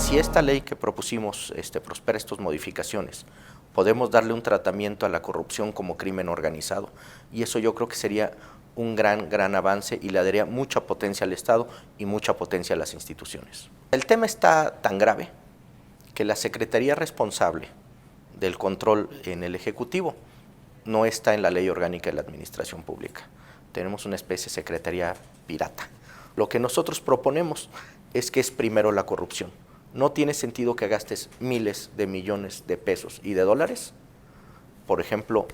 Si esta ley que propusimos prospera estas modificaciones, podemos darle un tratamiento a la corrupción como crimen organizado, y eso yo creo que sería un gran avance y le daría mucha potencia al Estado y mucha potencia a las instituciones. El tema está tan grave que la Secretaría responsable del control en el Ejecutivo no está en la Ley Orgánica de la Administración Pública. Tenemos una especie de secretaría pirata. Lo que nosotros proponemos es que es primero la corrupción. No tiene sentido que gastes miles de millones de pesos y de dólares, por ejemplo,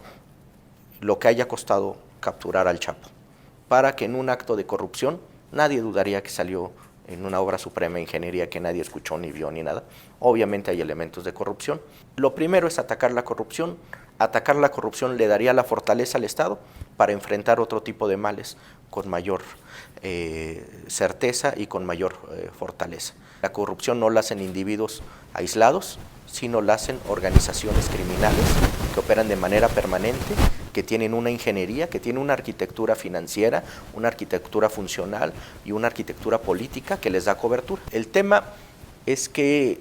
lo que haya costado capturar al Chapo, para que en un acto de corrupción nadie dudaría que salió en una obra suprema de ingeniería que nadie escuchó ni vio ni nada. Obviamente hay elementos de corrupción. Lo primero es atacar la corrupción. Atacar la corrupción le daría la fortaleza al Estado para enfrentar otro tipo de males con mayor certeza y con mayor fortaleza. La corrupción no la hacen individuos aislados, sino la hacen organizaciones criminales que operan de manera permanente, que tienen una ingeniería, que tienen una arquitectura financiera, una arquitectura funcional y una arquitectura política que les da cobertura. El tema es que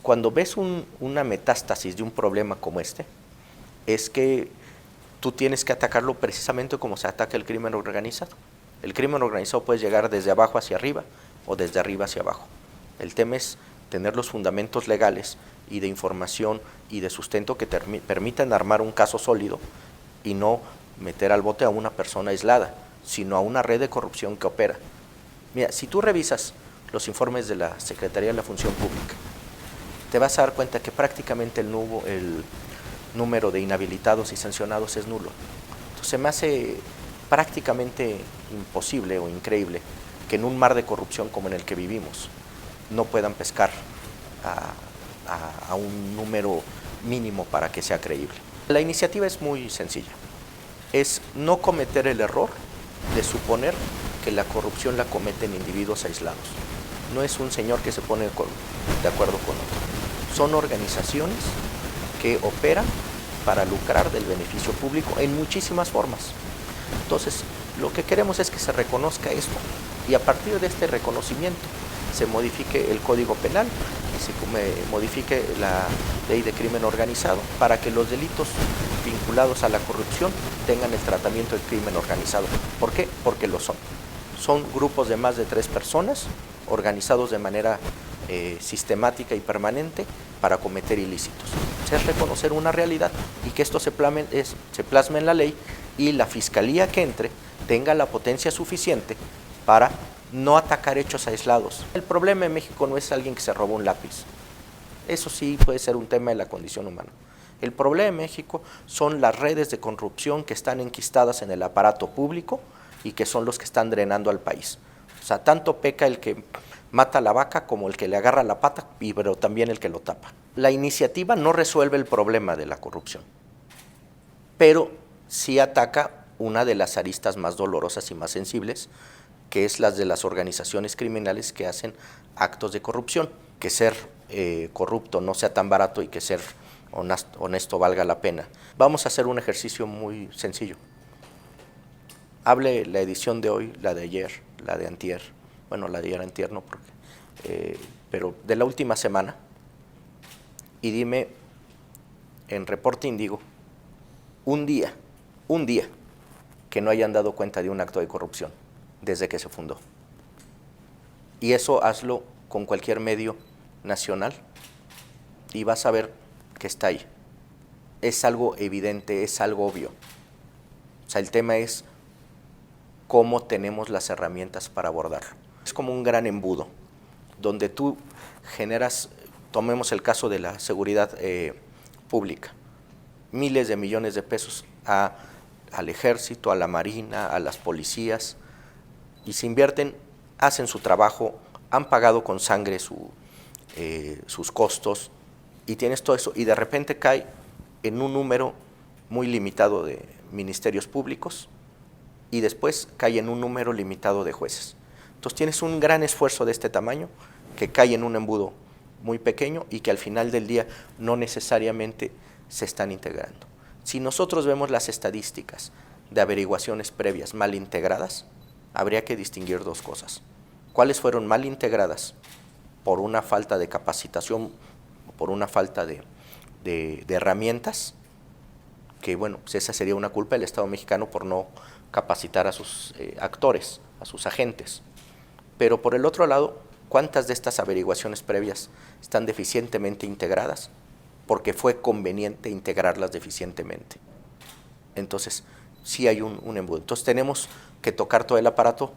cuando ves una metástasis de un problema como este, es que tú tienes que atacarlo precisamente como se ataca el crimen organizado. El crimen organizado puede llegar desde abajo hacia arriba o desde arriba hacia abajo. El tema es tener los fundamentos legales y de información y de sustento que permitan armar un caso sólido y no meter al bote a una persona aislada, sino a una red de corrupción que opera. Mira, si tú revisas los informes de la Secretaría de la Función Pública, te vas a dar cuenta que prácticamente el número de inhabilitados y sancionados es nulo. Entonces se me hace prácticamente imposible o increíble que en un mar de corrupción como en el que vivimos no puedan pescar a un número mínimo para que sea creíble. La iniciativa es muy sencilla, es no cometer el error de suponer que la corrupción la cometen individuos aislados. No es un señor que se pone de acuerdo con otro, son organizaciones que operan para lucrar del beneficio público en muchísimas formas. Entonces, lo que queremos es que se reconozca esto y a partir de este reconocimiento se modifique el Código Penal y se modifique la Ley de Crimen Organizado para que los delitos vinculados a la corrupción tengan el tratamiento del crimen organizado. ¿Por qué? Porque lo son. Son grupos de más de 3 personas organizados de manera sistemática y permanente para cometer ilícitos. Es reconocer una realidad y que esto se plasme en la ley y la fiscalía que entre tenga la potencia suficiente para no atacar hechos aislados. El problema en México no es alguien que se robó un lápiz. Eso sí puede ser un tema de la condición humana. El problema en México son las redes de corrupción que están enquistadas en el aparato público y que son los que están drenando al país. O sea, tanto peca el que mata a la vaca como el que le agarra la pata, pero también el que lo tapa. La iniciativa no resuelve el problema de la corrupción, pero sí ataca una de las aristas más dolorosas y más sensibles, que es las de las organizaciones criminales que hacen actos de corrupción. Que ser corrupto no sea tan barato y que ser honesto valga la pena. Vamos a hacer un ejercicio muy sencillo. Hable la edición de hoy, la de ayer, la de antier, bueno, la de ayer antier no, pero de la última semana, y dime en Reporte Índigo un día que no hayan dado cuenta de un acto de corrupción desde que se fundó. Y eso hazlo con cualquier medio nacional y vas a ver que está ahí. Es algo evidente, es algo obvio. O sea, el tema es cómo tenemos las herramientas para abordarlo. Es como un gran embudo, donde tú generas, tomemos el caso de la seguridad pública, miles de millones de pesos al ejército, a la marina, a las policías, y se invierten, hacen su trabajo, han pagado con sangre sus costos, y tienes todo eso, y de repente cae en un número muy limitado de ministerios públicos, y después cae en un número limitado de jueces. Entonces tienes un gran esfuerzo de este tamaño que cae en un embudo muy pequeño y que al final del día no necesariamente se están integrando. Si nosotros vemos las estadísticas de averiguaciones previas mal integradas, habría que distinguir dos cosas. ¿Cuáles fueron mal integradas por una falta de capacitación, por una falta de herramientas, que bueno, pues esa sería una culpa del Estado mexicano por no capacitar a sus actores, a sus agentes. Pero por el otro lado, ¿cuántas de estas averiguaciones previas están deficientemente integradas? Porque fue conveniente integrarlas deficientemente. Entonces, sí hay un embudo. Entonces tenemos que tocar todo el aparato,